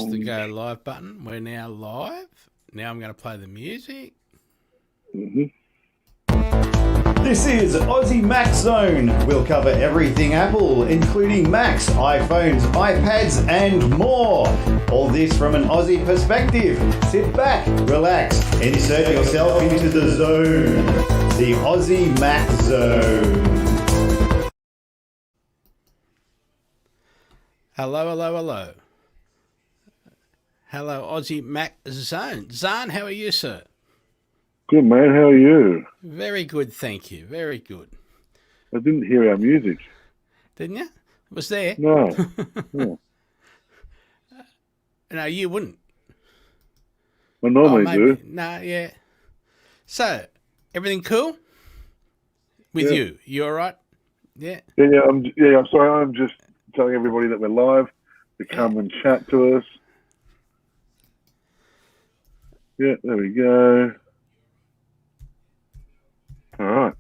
Whoops, the go live button. We're now live. Now I'm going to play the music. This is Aussie Mac Zone. We'll cover everything Apple, including Macs, iPhones, iPads, and more. All this from an Aussie perspective. Sit back, relax, and insert yourself into the zone. The Aussie Mac Zone. Hello, hello, hello. Hello, Aussie Mac Zone. Zarn, how are you, sir? Good, man. How are you? Very good, thank you. Very good. I didn't hear our music. Didn't you? It was there. No. No. No, you wouldn't. I normally maybe. do. No, yeah. So, everything cool with you? You all right? Yeah. Yeah. I'm sorry. I'm just telling everybody that we're live to come and chat to us. Yeah, there we go. All right.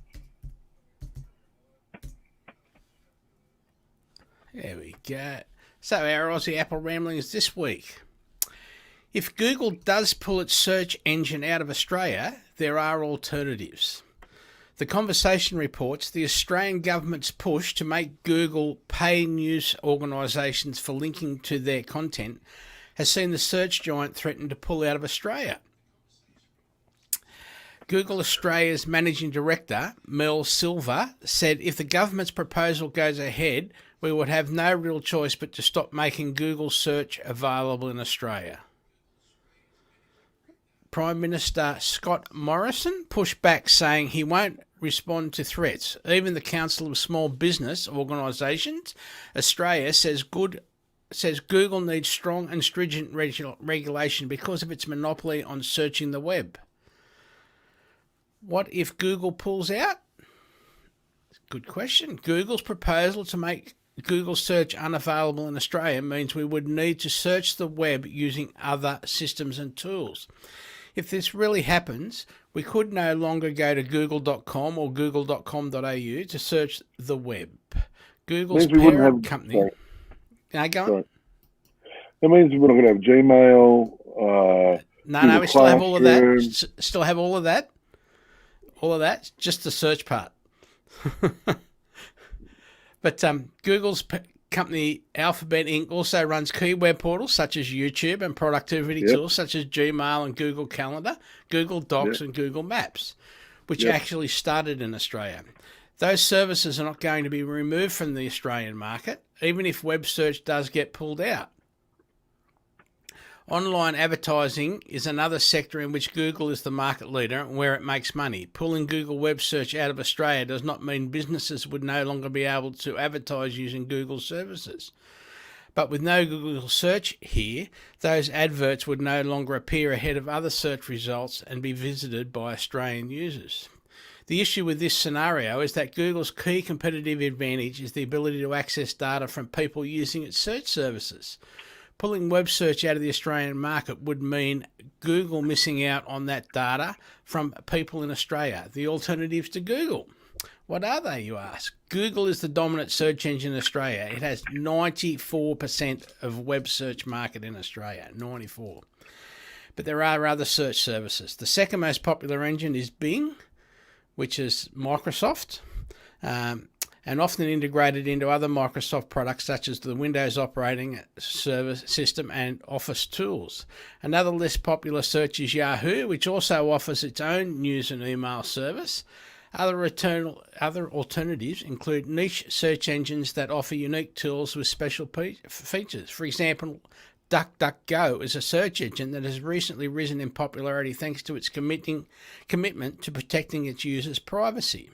There we go. So our Aussie Apple ramblings this week. If Google does pull its search engine out of Australia, there are alternatives. The Conversation reports the Australian government's push to make Google pay news organisations for linking to their content has seen the search giant threaten to pull out of Australia. Google Australia's Managing Director, Mel Silver, said if the government's proposal goes ahead, we would have no real choice but to stop making Google search available in Australia. Prime Minister Scott Morrison pushed back, saying he won't respond to threats. Even the Council of Small Business Organisations, Australia, says Google needs strong and stringent regulation because of its monopoly on searching the web. What if Google pulls out? Good question. Google's proposal to make Google search unavailable in Australia means we would need to search the web using other systems and tools. If this really happens, we could no longer go to google.com or google.com.au to search the web. Google's parent company... Go on. That means we're not going to have Gmail. No, we still have all of that. Still have all of that. All of that, just the search part. But Google's company Alphabet Inc. also runs key web portals such as YouTube and productivity tools such as Gmail and Google Calendar, Google Docs and Google Maps, which actually started in Australia. Those services are not going to be removed from the Australian market, even if web search does get pulled out. Online advertising is another sector in which Google is the market leader and where it makes money. Pulling Google web search out of Australia does not mean businesses would no longer be able to advertise using Google services. But with no Google search here, those adverts would no longer appear ahead of other search results and be visited by Australian users. The issue with this scenario is that Google's key competitive advantage is the ability to access data from people using its search services. Pulling web search out of the Australian market would mean Google missing out on that data from people in Australia. The alternatives to Google. What are they, you ask? Google is the dominant search engine in Australia. It has 94% of web search market in Australia, 94%. But there are other search services. The second most popular engine is Bing, which is Microsoft. And often integrated into other Microsoft products such as the Windows operating system and Office tools. Another less popular search is Yahoo, which also offers its own news and email service. Other alternatives include niche search engines that offer unique tools with special features. For example, DuckDuckGo is a search engine that has recently risen in popularity thanks to its commitment to protecting its users' privacy.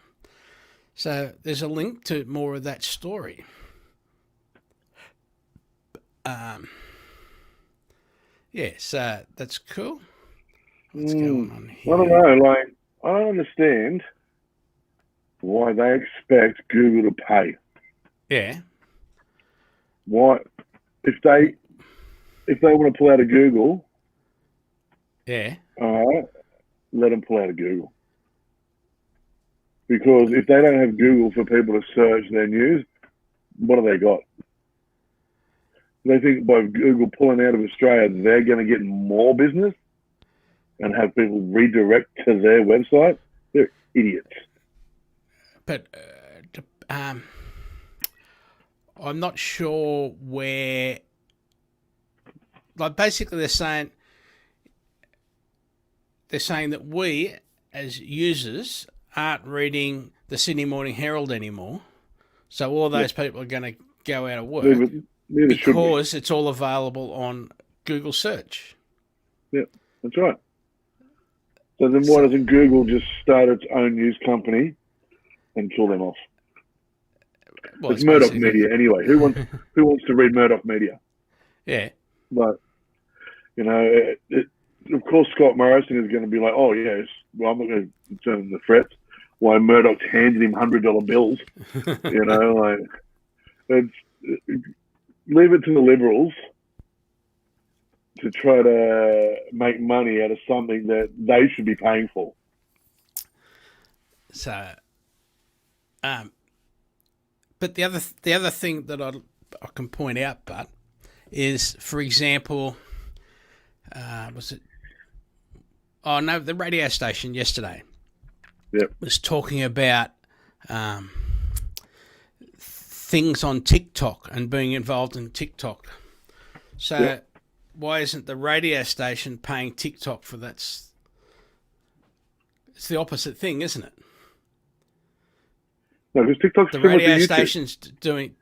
So there's a link to more of that story. So that's cool. What's going on here? I don't know. I don't understand why they expect Google to pay. Yeah. Why, if they want to pull out of Google, all right, let them pull out of Google. Because if they don't have Google for people to search their news, what have they got? They think by Google pulling out of Australia, they're going to get more business and have people redirect to their website. They're idiots. But I'm not sure where. Like basically, they're saying that we as users aren't reading the Sydney Morning Herald anymore, so all those people are going to go out of work because it's all available on Google search. Yeah, that's right. So then why doesn't Google just start its own news company and kill them off? Well, it's Murdoch Media anyway. Who wants to read Murdoch Media? Yeah. But, you know, of course Scott Morrison is going to be like, oh, yes, well, I'm not going to turn the threats. Why Murdoch's handed him $100 bills. You know, like, leave it to the Liberals to try to make money out of something that they should be paying for. So, but the other thing that I can point out, but is, for example, was it? Oh no, the radio station yesterday. Yep. Was talking about things on TikTok and being involved in TikTok. So why isn't the radio station paying TikTok for that? It's the opposite thing, isn't it? No, because TikTok's the radio station's doing.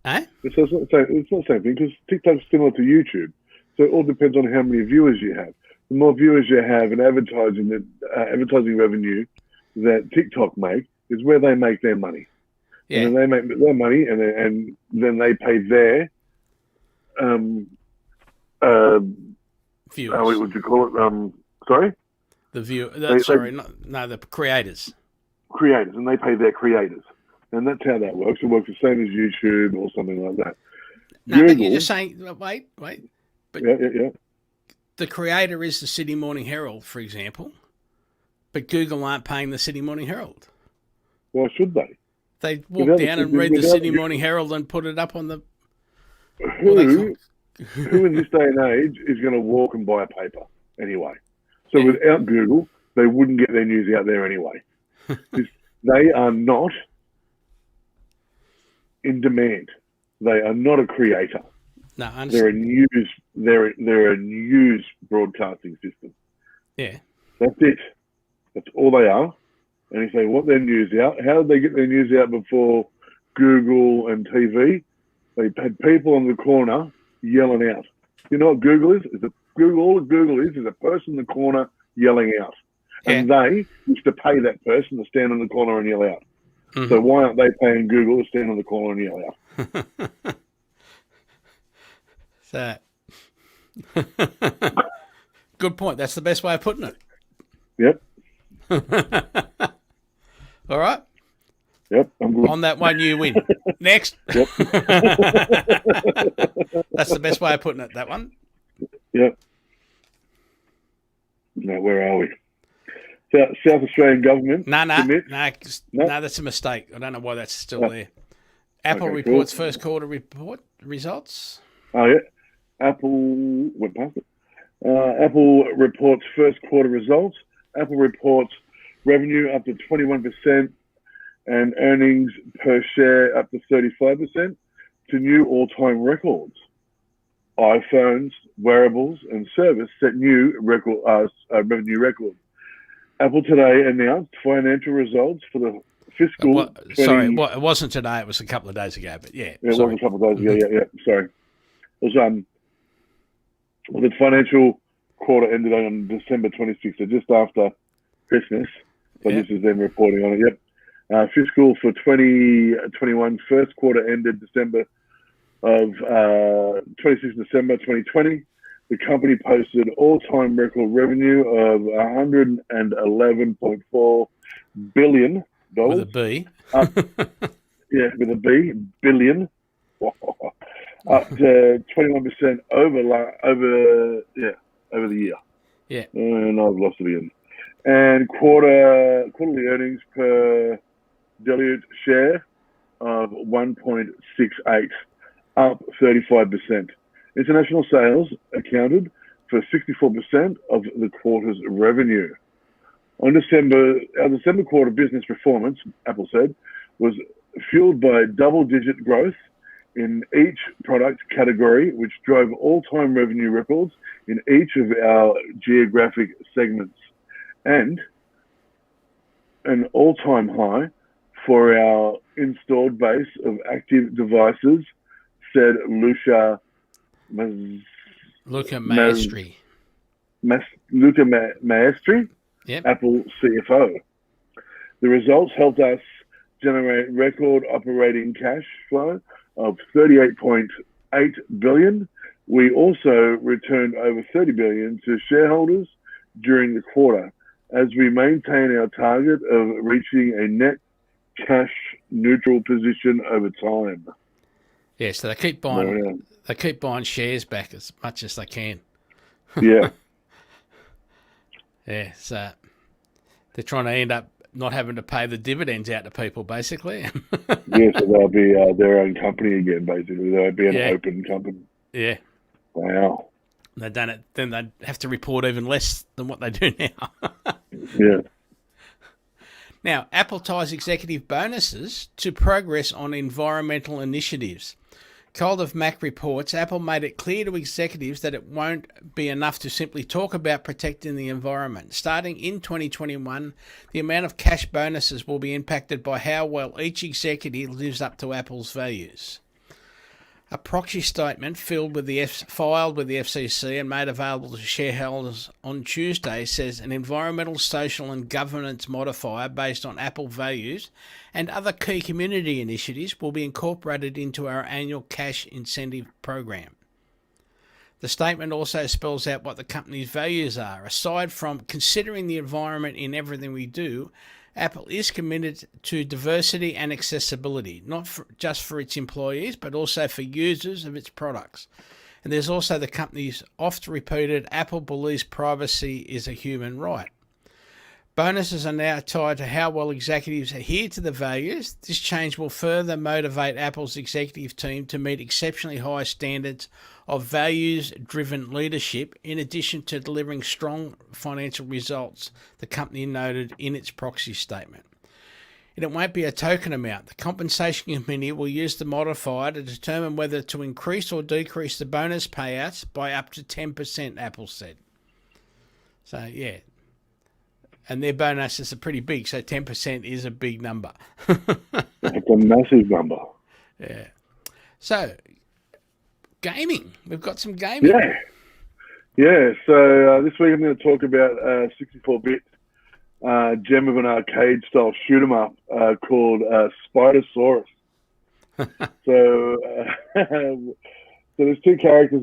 Eh? It's not the same thing, because TikTok's similar to YouTube. So it all depends on how many viewers you have. The more viewers you have and advertising revenue that TikTok make is where they make their money. Yeah. And then they make their money, and then they pay their viewers. What would you call it? Sorry? The the creators. Creators, and they pay their creators. And that's how that works. It works the same as YouTube or something like that. No, Google, but you're just saying, wait. But yeah. The creator is the Sydney Morning Herald, for example, but Google aren't paying the Sydney Morning Herald. Why should they? They walk down and read the Sydney Morning Herald and put it up on the... Who in this day and age is going to walk and buy a paper anyway? So without Google, they wouldn't get their news out there anyway. They are not in demand. They are not a creator. No, I they're understand. a news broadcasting system. Yeah. That's it. That's all they are. And if they want their news out, how did they get their news out before Google and TV? They had people on the corner yelling out. You know what Google is? All Google is a person in the corner yelling out. Yeah. And they used to pay that person to stand on the corner and yell out. Mm-hmm. So why aren't they paying Google to stand on the corner and yell out? So, good point. That's the best way of putting it. Yep. All right. Yep, I'm good. On that one, you win. Next. Yep. That's the best way of putting it, that one. Yep. Now, where are we? South Australian government. No, that's a mistake. I don't know why that's still there. Apple reports first quarter results. Oh, yeah. Apple went past it. Apple reports first quarter results. Apple reports revenue up to 21% and earnings per share up to 35% to new all-time records. iPhones, wearables, and service set new revenue records. Apple today announced financial results for the fiscal... it wasn't today. It was a couple of days ago, but yeah. It was a couple of days ago, yeah, sorry. It was, the financial quarter ended on December 26th, so just after Christmas. So this is them reporting on it, yep. Fiscal for 2021 first quarter ended December of 26th December 2020. The company posted all-time record revenue of $111.4 billion. With a B. With a B, billion. Up to 21% over the year. Yeah. And I've lost it again. And quarterly earnings per dilute share of 1.68, up 35%. International sales accounted for 64% of the quarter's revenue. Our December quarter business performance, Apple said, was fueled by double-digit growth in each product category, which drove all-time revenue records in each of our geographic segments, and an all-time high for our installed base of active devices, said Luca Maestri. Luca Maestri, Yep. Apple CFO. The results helped us generate record operating cash flow of $38.8 billion. We also returned over $30 billion to shareholders during the quarter as we maintain our target of reaching a net cash neutral position over time. Yeah, so they keep buying. They keep buying shares back as much as they can. Yeah. Yeah, so they're trying to end up not having to pay the dividends out to people, basically. Yeah, so they'll be their own company again, basically. They'll be an open company. Yeah. Wow. They've done it, then they'd have to report even less than what they do now. Yeah. Now, Apple ties executive bonuses to progress on environmental initiatives. Cold of Mac reports Apple made it clear to executives that it won't be enough to simply talk about protecting the environment. Starting in 2021, the amount of cash bonuses will be impacted by how well each executive lives up to Apple's values. A proxy statement filed with the FCC and made available to shareholders on Tuesday says an environmental, social and governance modifier based on Apple values and other key community initiatives will be incorporated into our annual cash incentive program. The statement also spells out what the company's values are. Aside from considering the environment in everything we do, Apple is committed to diversity and accessibility, not just for its employees, but also for users of its products. And there's also the company's oft-repeated Apple believes privacy is a human right. Bonuses are now tied to how well executives adhere to the values. This change will further motivate Apple's executive team to meet exceptionally high standards of values-driven leadership, in addition to delivering strong financial results, the company noted in its proxy statement. And it won't be a token amount. The compensation committee will use the modifier to determine whether to increase or decrease the bonus payouts by up to 10%, Apple said. So, yeah. And their bonuses are pretty big, so 10% is a big number. It's a massive number. Yeah. So, gaming. We've got some gaming. Yeah. Yeah, so this week I'm going to talk about a 64-bit gem of an arcade-style shoot-'em-up called Spidersaurus. So there's two characters,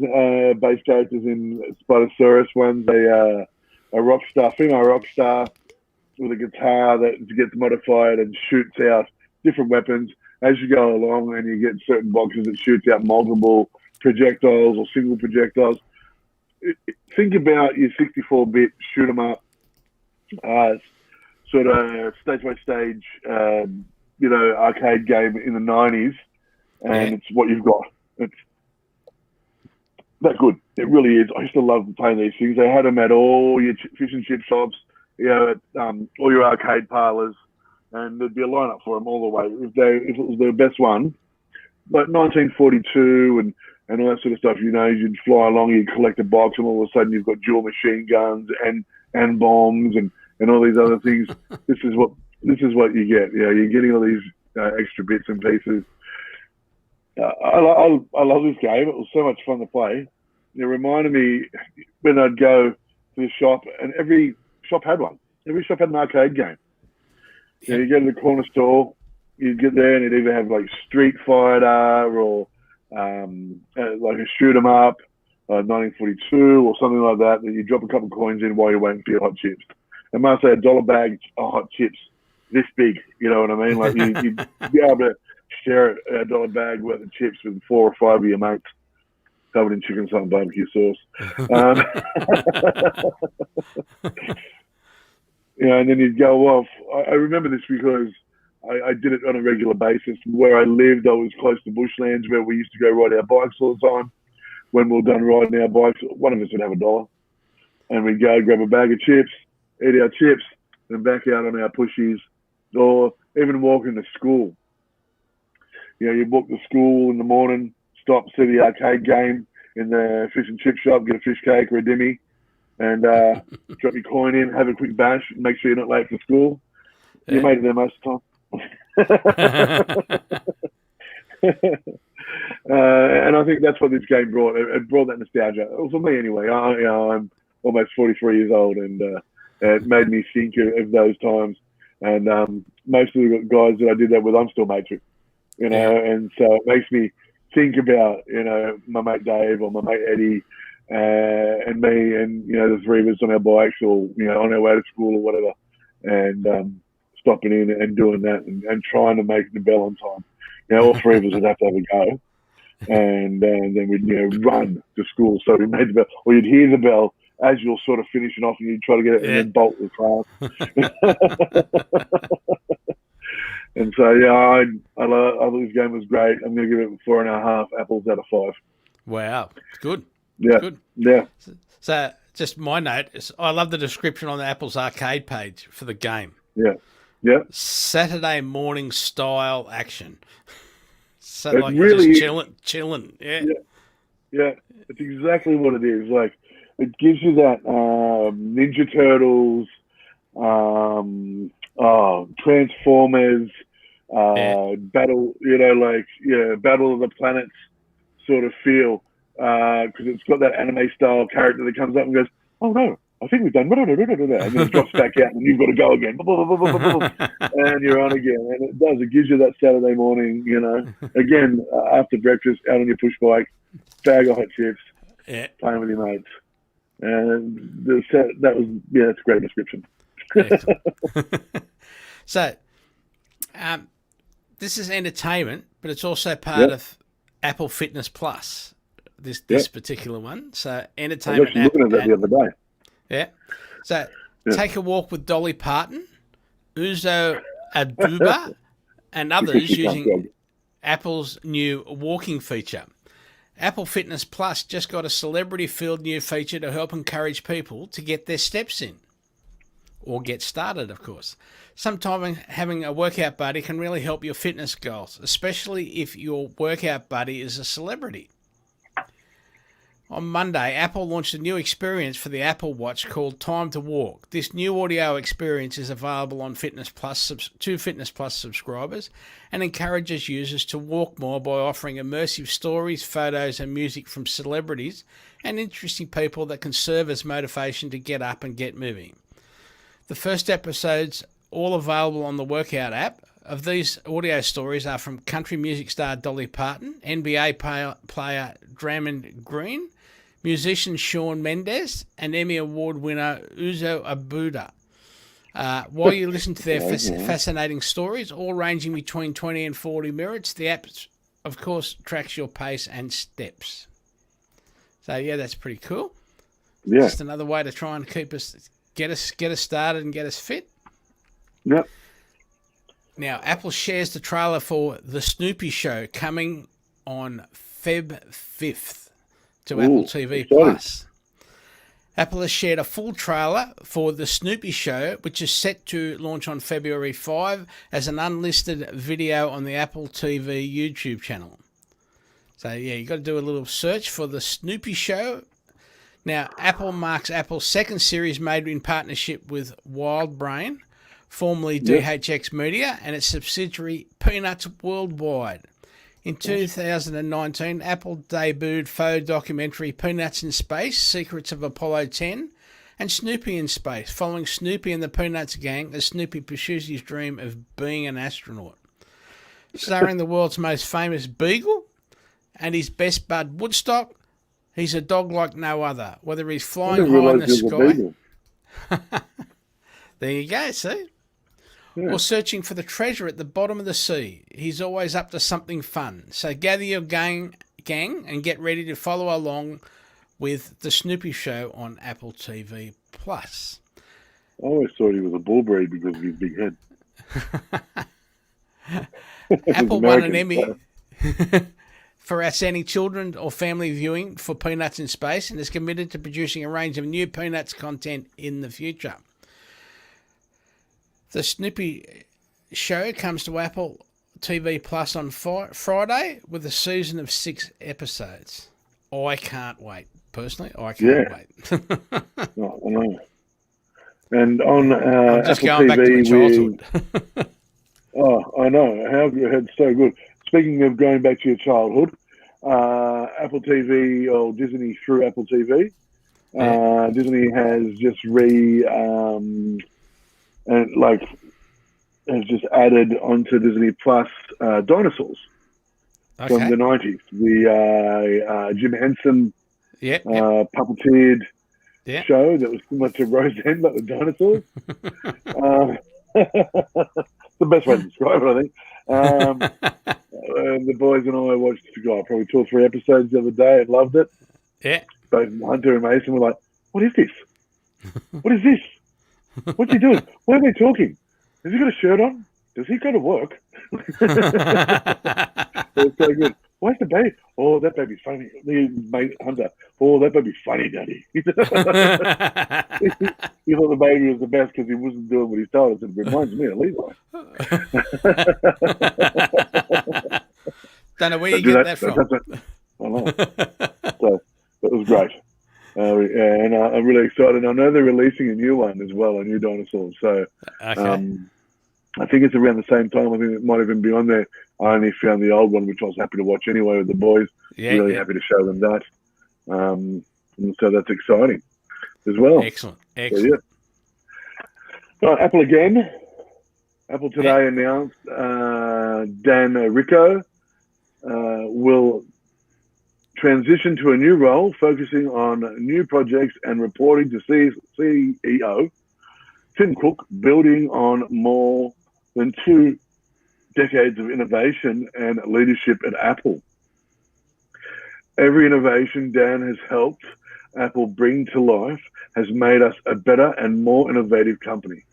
base characters in Spidersaurus. One's a rock star, female rock star with a guitar that gets modified and shoots out different weapons as you go along, and you get certain boxes that shoots out multiple projectiles or single projectiles. Think about your 64-bit shoot 'em up, sort of stage by stage, arcade game in the 90s, and It's what you've got. It's that good. It really is. I used to love playing these things. They had them at all your fish and chip shops, at all your arcade parlors, and there'd be a lineup for them all the way. If it was their best one, like 1942 and all that sort of stuff, you'd fly along, you'd collect a box, and all of a sudden you've got dual machine guns and bombs and all these other things. This is what you get. Yeah, you're getting all these extra bits and pieces. I love this game. It was so much fun to play. It reminded me when I'd go to the shop, and every shop had one. Every shop had an arcade game. You go to the corner store, you'd get there, and it'd either have like Street Fighter or like a shoot 'em up, 1942 or something like that. That you drop a couple of coins in while you're waiting for your hot chips. And must say a $1 bag of hot chips this big. You know what I mean? Like you'd be able to share a $1 bag worth of chips with 4 or 5 of your mates, covered in chicken salt and barbecue sauce. And then you'd go off. I remember this because I did it on a regular basis. Where I lived, I was close to bushlands where we used to go ride our bikes all the time. When we were done riding our bikes, one of us would have $1, and we'd go grab a bag of chips, eat our chips, and back out on our pushies, or even walking to school. You'd walk to school in the morning, stop, see the arcade game in the fish and chip shop, get a fish cake or a dimmy, and drop your coin in, have a quick bash, make sure you're not late for school. Yeah. You made it there most of the time. And I think that's what this game brought. It brought that nostalgia. Well, for me, anyway. I'm almost 43 years old, and it made me think of those times. And most of the guys that I did that with, I'm still mates with, and so it makes me think about, my mate Dave or my mate Eddie and me, and, the three of us on our bikes or, on our way to school or whatever, and stopping in and doing that and trying to make the bell on time. All three of us would have to have a go, and then we'd run to school. So we made the bell, or you'd hear the bell as you're sort of finishing off, and you'd try to get it and then bolt the class. And so I thought this game was great. I'm going to give it 4.5 apples out of 5. Wow, good. Yeah, good. Yeah. So just my note is, I love the description on the Apple's arcade page for the game. Yeah. Yeah. Saturday morning style action. So it like really just chilling. Yeah. Yeah. It's exactly what it is. Like, it gives you that Ninja Turtles, Transformers, Battle, Battle of the Planets sort of feel, because it's got that anime style character that comes up and goes, "Oh no, I think we've done," and then it drops back out, and you've got to go again, and you're on again. And it does. It gives you that Saturday morning, again, after breakfast, out on your push bike, bag of hot chips, playing with your mates. And that's a great description. So, this is entertainment, but it's also part of Apple Fitness Plus. This particular one. So entertainment. I was actually looking at that the other day. Yeah. So take a walk with Dolly Parton, Uzo Aduba, and others using Apple's new walking feature. Apple Fitness Plus just got a celebrity-filled new feature to help encourage people to get their steps in. Or get started, of course. Sometimes having a workout buddy can really help your fitness goals, especially if your workout buddy is a celebrity. On Monday, Apple launched a new experience for the Apple Watch called Time to Walk. This new audio experience is available on Fitness Plus to Fitness Plus subscribers and encourages users to walk more by offering immersive stories, photos and music from celebrities and interesting people that can serve as motivation to get up and get moving. The first episodes, all available on the Workout app, of these audio stories are from country music star Dolly Parton, NBA player Draymond Green, musician Shawn Mendes, and Emmy Award winner Uzo Aduba. While you listen to their fascinating stories, all ranging between 20 and 40 minutes, the app, of course, tracks your pace and steps. So, yeah, that's pretty cool. Yeah. Just another way to try and get us started and get us fit. Yep. Now, Apple shares the trailer for The Snoopy Show coming on Feb 5th to Apple TV Plus. Apple has shared a full trailer for The Snoopy Show, which is set to launch on February 5 as an unlisted video on the Apple TV YouTube channel. So, yeah, you got to do a little search for The Snoopy Show. Now, Apple marks Apple's second series made in partnership with WildBrain, formerly DHX Media, and its subsidiary Peanuts Worldwide. In 2019, Apple debuted faux documentary Peanuts in Space, Secrets of Apollo 10, and Snoopy in Space, following Snoopy and the Peanuts gang as Snoopy pursues his dream of being an astronaut. Starring the world's most famous beagle and his best bud Woodstock, he's a dog like no other, whether he's flying high in the sky. There you go, see? Yeah. Or searching for the treasure at the bottom of the sea. He's always up to something fun. So gather your gang and get ready to follow along with The Snoopy Show on Apple TV+. I always thought he was a bull breed because of his big head. Apple won an American, Emmy for outstanding children or family viewing for Peanuts in Space and is committed to producing a range of new Peanuts content in the future. The Snoopy show comes to Apple TV Plus on Friday with a season of 6 episodes. I can't wait. Personally, I can't wait. Oh, I know. And on I'm just Apple going TV, back to my childhood. oh, I know. How have you had so good? Speaking of going back to your childhood, Apple TV or Disney through Apple TV, Disney has just has just added onto Disney Plus dinosaurs from the 90s. The Jim Henson puppeteered show that was similar to Roseanne, but with dinosaurs. The best way to describe it, I think. The boys and I watched probably 2 or 3 episodes the other day and loved it. Yeah. Both Hunter and Mason were like, "What is this? What is this? What's he doing? Why are they talking? Has he got a shirt on? Does he go to work?" It's so good. Why's the baby? Oh, that baby's funny. Mate Hunter. Oh, that baby's funny, Daddy. He thought the baby was the best because he wasn't doing what he told us. It reminds me of Levi. Don't know where you get that from. I know. So that was great. And I'm really excited. I know they're releasing a new one as well, a new dinosaur. So I think it's around the same time. I think it might even be on there. I only found the old one, which I was happy to watch anyway with the boys. Really happy to show them that. And so that's exciting as well. Excellent. So, Apple again. Apple today announced Dan Ricco will transition to a new role, focusing on new projects and reporting to CEO Tim Cook, building on more than 2 decades of innovation and leadership at Apple. Every innovation Dan has helped Apple bring to life has made us a better and more innovative company.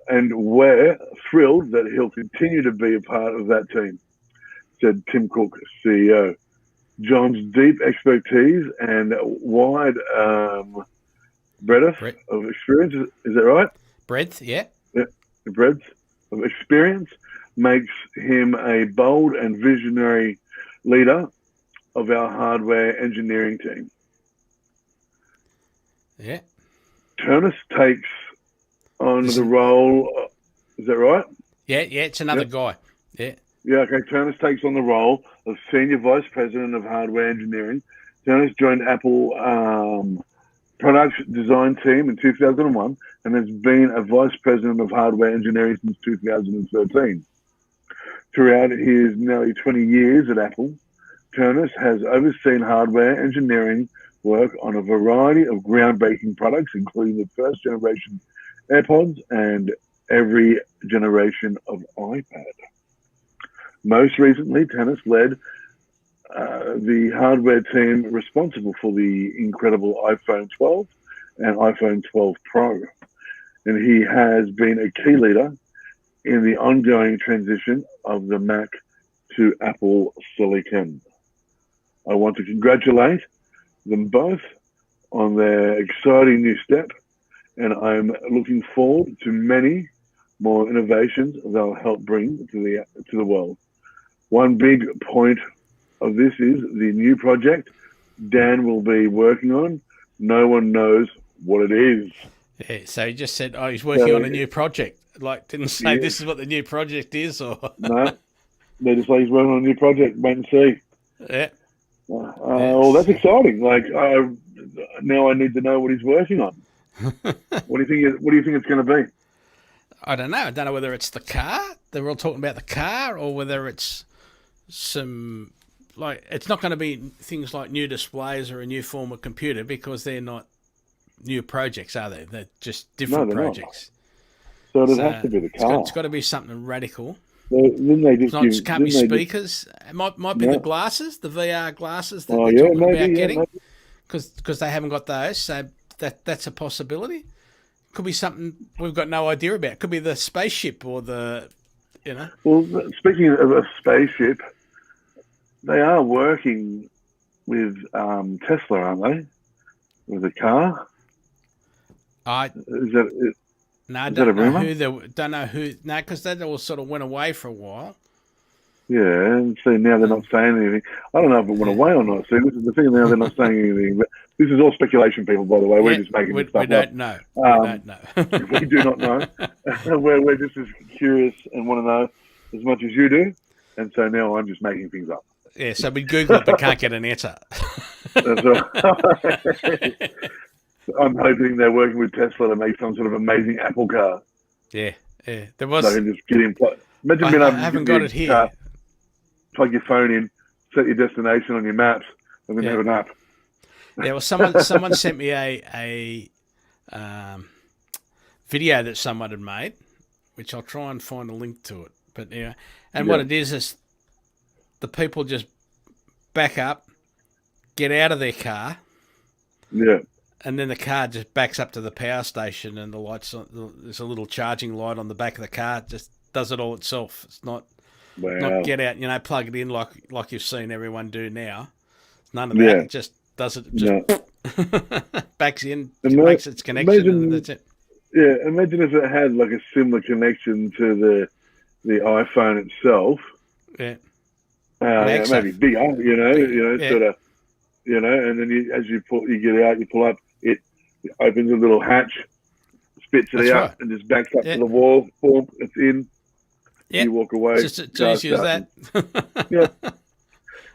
And we're thrilled that he'll continue to be a part of that team, said Tim Cook, CEO. John's deep expertise and wide breadth of experience, is that right? Breadth, yeah. Yeah, the breadth of experience makes him a bold and visionary leader of our hardware engineering team. Yeah. Turnus takes on the role, is that right? Yeah, it's another guy. Yeah. Yeah, okay. Turnus takes on the role of Senior Vice President of Hardware Engineering. Turnus joined Apple Product Design Team in 2001 and has been a Vice President of Hardware Engineering since 2013. Throughout his nearly 20 years at Apple, Turnus has overseen hardware engineering work on a variety of groundbreaking products, including the first generation AirPods and every generation of iPad. Most recently, Turnus led the hardware team responsible for the incredible iPhone 12 and iPhone 12 Pro. And he has been a key leader in the ongoing transition of the Mac to Apple Silicon. I want to congratulate them both on their exciting new step, and I'm looking forward to many more innovations they'll help bring to the world. One big point of this is the new project Dan will be working on. No one knows what it is. Yeah, so he just said, he's working on a new project. Like, didn't say this is what the new project is, or... No, they just say he's working on a new project. Wait and see. Yeah. Well, that's exciting. Like, now I need to know what he's working on. What do you think it's going to be? I don't know. I don't know whether it's the car. They're all talking about the car, or whether it's some... Like, it's not going to be things like new displays or a new form of computer, because they're not new projects, are they? They're just different projects. Not. So it has to be the car. It's got to be something radical. Then they just it can't be speakers. It might be the glasses, the VR glasses that they're talking about getting, because they haven't got those. So that's a possibility. Could be something we've got no idea about. Could be the spaceship or the you know. Well, speaking of a spaceship, they are working with Tesla, aren't they? With a car. I Is that no, I is that a don't know rumor? who they don't know who. No, because that all sort of went away for a while. Yeah, and so now they're not saying anything. I don't know if it went away or not. See, this is the thing. Now they're not saying anything. But this is all speculation, people. By the way, we're just making this stuff we don't up. know. We don't know. We do not know. we're just as curious and want to know as much as you do. And so now I'm just making things up. Yeah, so we Google it but can't get an answer. That's right. I'm hoping they're working with Tesla to make some sort of amazing Apple car. Yeah. There was. So I can just get in. Imagine I being able to haven't get got your it here. car, plug your phone in, set your destination on your maps, and then have an app. Yeah, well, someone sent me a video that someone had made, which I'll try and find a link to it. But yeah, and what it is the people just back up, get out of their car, and then the car just backs up to the power station, and the lights. There's a little charging light on the back of the car. It just does it all itself. It's not get out, plug it in like you've seen everyone do now. None of that. It just does it. Just backs in, makes its connection, and that's it. Yeah, imagine if it had like a similar connection to the iPhone itself. Yeah. Maybe bigger, sort of, and then as you get out, you pull up, it opens a little hatch, spits it out, and just backs up to the wall. Boom, it's in. Yeah. You walk away. It's just as easy as that. Yeah.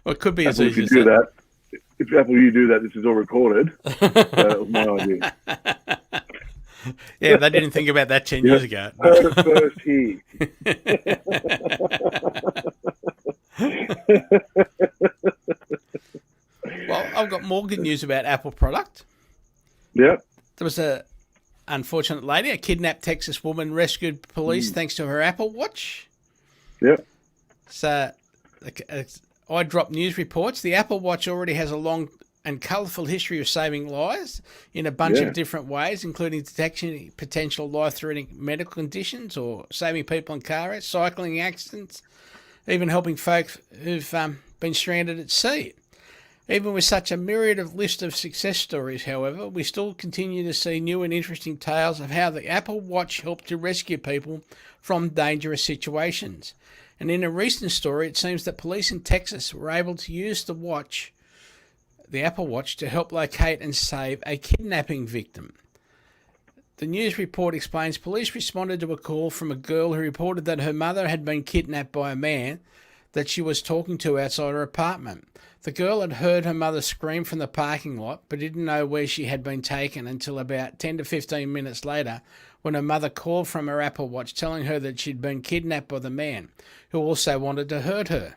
Well, it could be Apple, as easy as do that. If Apple, you do that, this is all recorded. That was my idea. Yeah, they didn't think about that 10 years ago. Heard it first here. Well, I've got more good news about Apple product. Yep. There was a unfortunate lady, a kidnapped Texas woman, rescued police thanks to her Apple Watch. Yep. So, iDrop News reports the Apple Watch already has a long and colourful history of saving lives in a bunch of different ways, including detecting potential life-threatening medical conditions or saving people in car wrecks, cycling accidents, even helping folks who've been stranded at sea. Even with such a myriad of list of success stories, however, we still continue to see new and interesting tales of how the Apple Watch helped to rescue people from dangerous situations. And in a recent story, it seems that police in Texas were able to use the Apple Watch, to help locate and save a kidnapping victim. The news report explains police responded to a call from a girl who reported that her mother had been kidnapped by a man that she was talking to outside her apartment. The girl had heard her mother scream from the parking lot, but didn't know where she had been taken until about 10 to 15 minutes later, when her mother called from her Apple Watch telling her that she'd been kidnapped by the man, who also wanted to hurt her.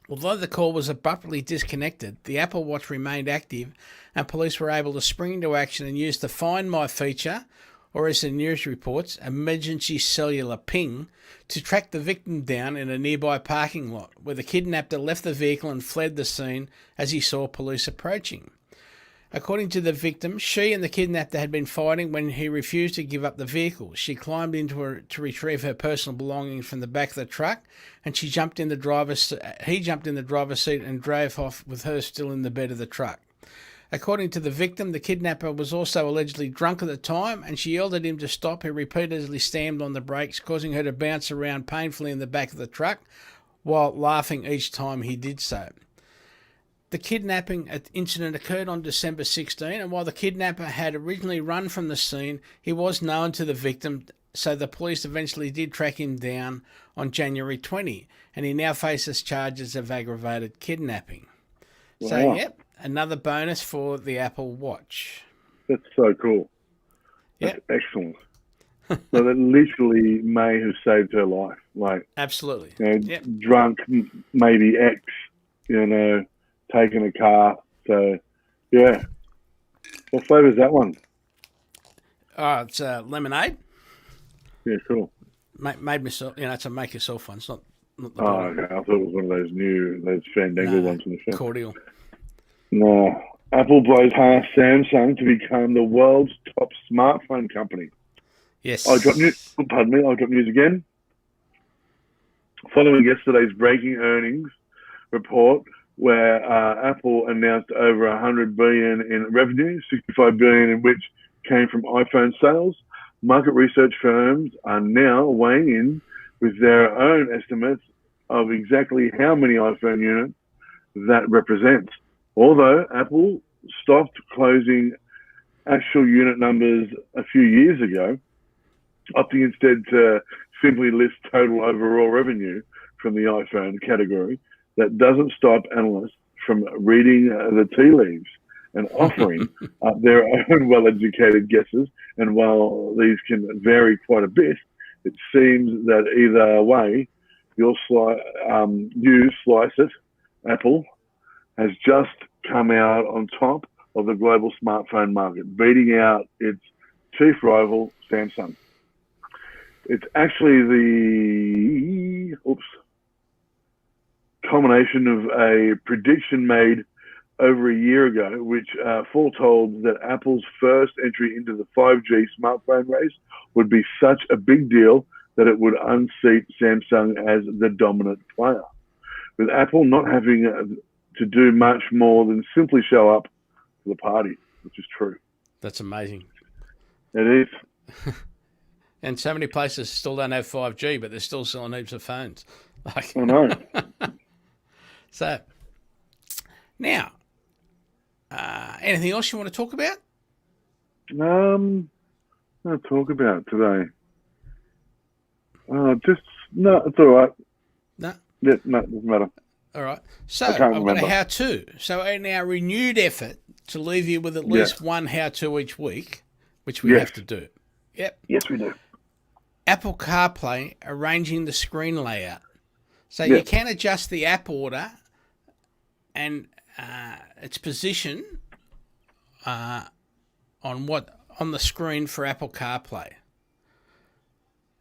Although the call was abruptly disconnected, the Apple Watch remained active, and police were able to spring into action and use the Find My feature, or as the news reports, emergency cellular ping, to track the victim down in a nearby parking lot, where the kidnapper left the vehicle and fled the scene as he saw police approaching. According to the victim, she and the kidnapper had been fighting when he refused to give up the vehicle. She climbed into her to retrieve her personal belongings from the back of the truck, and he jumped in the driver's seat and drove off with her still in the bed of the truck. According to the victim, the kidnapper was also allegedly drunk at the time, and she yelled at him to stop. He repeatedly slammed on the brakes, causing her to bounce around painfully in the back of the truck, while laughing each time he did so. The kidnapping incident occurred on December 16, and while the kidnapper had originally run from the scene, he was known to the victim, so the police eventually did track him down on January 20, and he now faces charges of aggravated kidnapping. Wow. So, yep, another bonus for the Apple Watch. That's so cool. That's excellent. So that literally may have saved her life. Like, absolutely. Drunk, maybe ex, taking a car. So, yeah. What flavour is that one? Oh, it's lemonade. Yeah, cool. Made myself, it's a make yourself one. It's not the okay. I thought it was one of those fandangled ones from the show. Cordial. No. Apple blows past Samsung to become the world's top smartphone company. Yes. I dropped news again. following yesterday's breaking earnings report, where Apple announced over 100 billion in revenue, 65 billion in which came from iPhone sales. Market research firms are now weighing in with their own estimates of exactly how many iPhone units that represents. Although Apple stopped closing actual unit numbers a few years ago, opting instead to simply list total overall revenue from the iPhone category, that doesn't stop analysts from reading the tea leaves and offering their own well-educated guesses. And while these can vary quite a bit, it seems that either way you slice it, Apple has just come out on top of the global smartphone market, beating out its chief rival, Samsung. It's actually the culmination of a prediction made over a year ago, which foretold that Apple's first entry into the 5G smartphone race would be such a big deal that it would unseat Samsung as the dominant player, with Apple not having to do much more than simply show up to the party, which is true. That's amazing. It is. And so many places still don't have 5G, but they're still selling heaps of phones. I know. So, now, anything else you want to talk about? What to talk about today? No, it's all right. No? Yeah, no, it doesn't matter. All right. So, I've got a how-to. So, in our renewed effort to leave you with at least one how-to each week, which we have to do. Yep. Yes, we do. Apple CarPlay arranging the screen layout. So you can adjust the app order and its position on the screen for Apple CarPlay.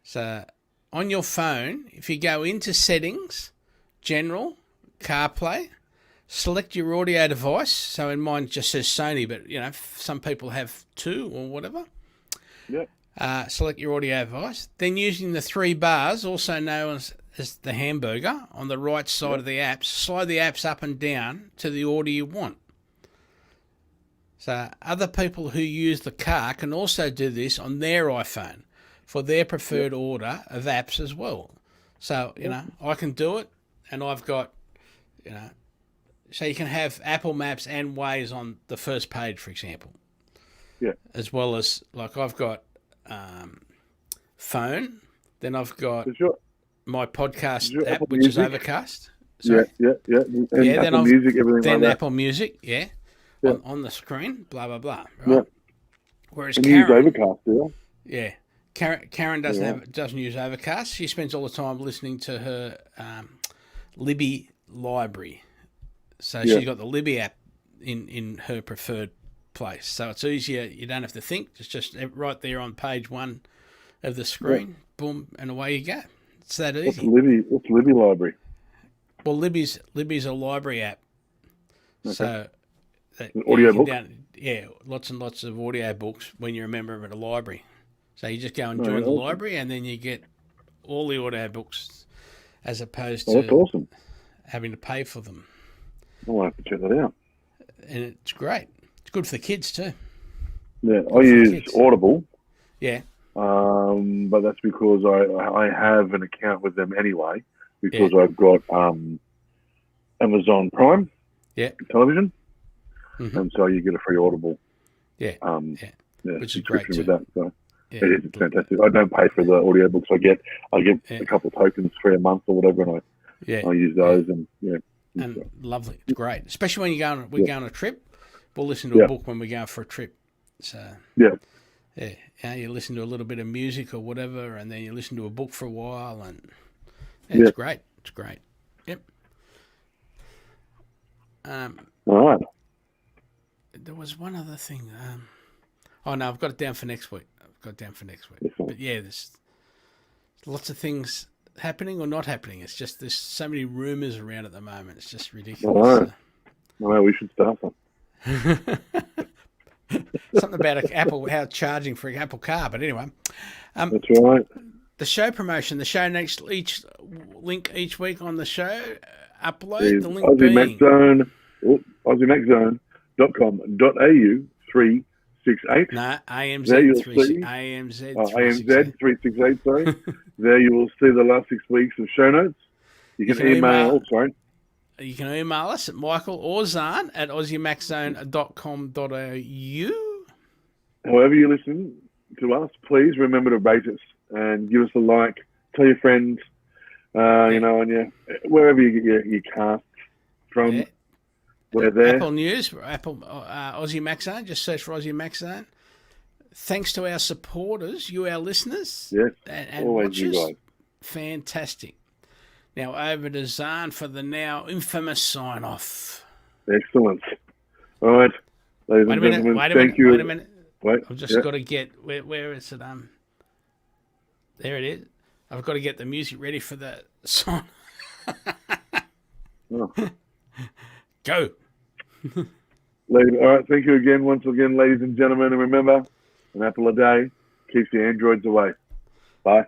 So on your phone, if you go into Settings, General, CarPlay, select your audio device. So in mine it just says Sony, but you know some people have two or whatever. Yep. Select your audio device. Then using the three bars, also known as the hamburger, on the right side of the apps, slide the apps up and down to the order you want. So other people who use the car can also do this on their iPhone for their preferred order of apps as well. So, you know, I can do it, and I've got, you know, so you can have Apple Maps and Waze on the first page, for example. Yeah. As well as, like, I've got phone, then I've got my podcast app, Apple which Music? is Overcast. Sorry. Yeah. And then Apple Music, everything then like that. Apple Music, on the screen, blah blah blah. Right? Yeah. Whereas And you use Karen, Overcast, do you? yeah, Karen doesn't use Overcast. She spends all the time listening to her Libby library. So she's got the Libby app in her preferred place. So it's easier. You don't have to think. It's just right there on page one of the screen. Boom, and away you go. It's that easy. What's Libby library? Well, Libby's a library app. Okay. So Audio book? Lots and lots of audio books when you're a member of a library. So you just go and join the library, and then you get all the audio books as opposed to that's awesome. having to pay for them. I'll have to check that out. And it's great. It's good for the kids too. Yeah, I use Audible. Yeah. But that's because I have an account with them anyway, because I've got Amazon Prime television, and so you get a free Audible. Which is great too. With that, so it's fantastic. I don't pay for the audiobooks. I get a couple of tokens for a month or whatever, and I use those and and lovely. It's great, especially when we go on a trip. We'll listen to a book when we go for a trip. So you listen to a little bit of music or whatever, and then you listen to a book for a while, and it's great. It's great. Yep. All right. There was one other thing. I've got it down for next week. But there's lots of things happening or not happening. It's just there's so many rumours around at the moment. It's just ridiculous. All right. Well, we should start them. Something about Apple, how charging for an Apple car. But anyway. That's right. The show promotion, the show next each link each week on the show upload. Is The link Aussie being Mac Zone, AussieMacZone.com.au 368. no There you'll AMZ see AMZ AMZ 368. Sorry. There you will see the last 6 weeks of show notes. You can email. Sorry. You can email us at Michael or Zarn at AussieMacZone.com.au. However you listen to us, please remember to rate us and give us a like. Tell your friends, you know, and wherever you get your casts from. Yeah. We're there. Apple News, Apple Aussie Mac Zone. Just search for Aussie Mac Zone. Thanks to our supporters, you, our listeners, Yes, and always watchers. you guys. Fantastic. Now over to Zarn for the now infamous sign off. Excellent. All right, ladies and gentlemen, thank you. Wait a minute. Wait, I've just got to get where is it? There it is. I've got to get the music ready for the song. Oh. Go. All right, thank you again, once again, ladies and gentlemen, and remember, an apple a day keeps the androids away. Bye.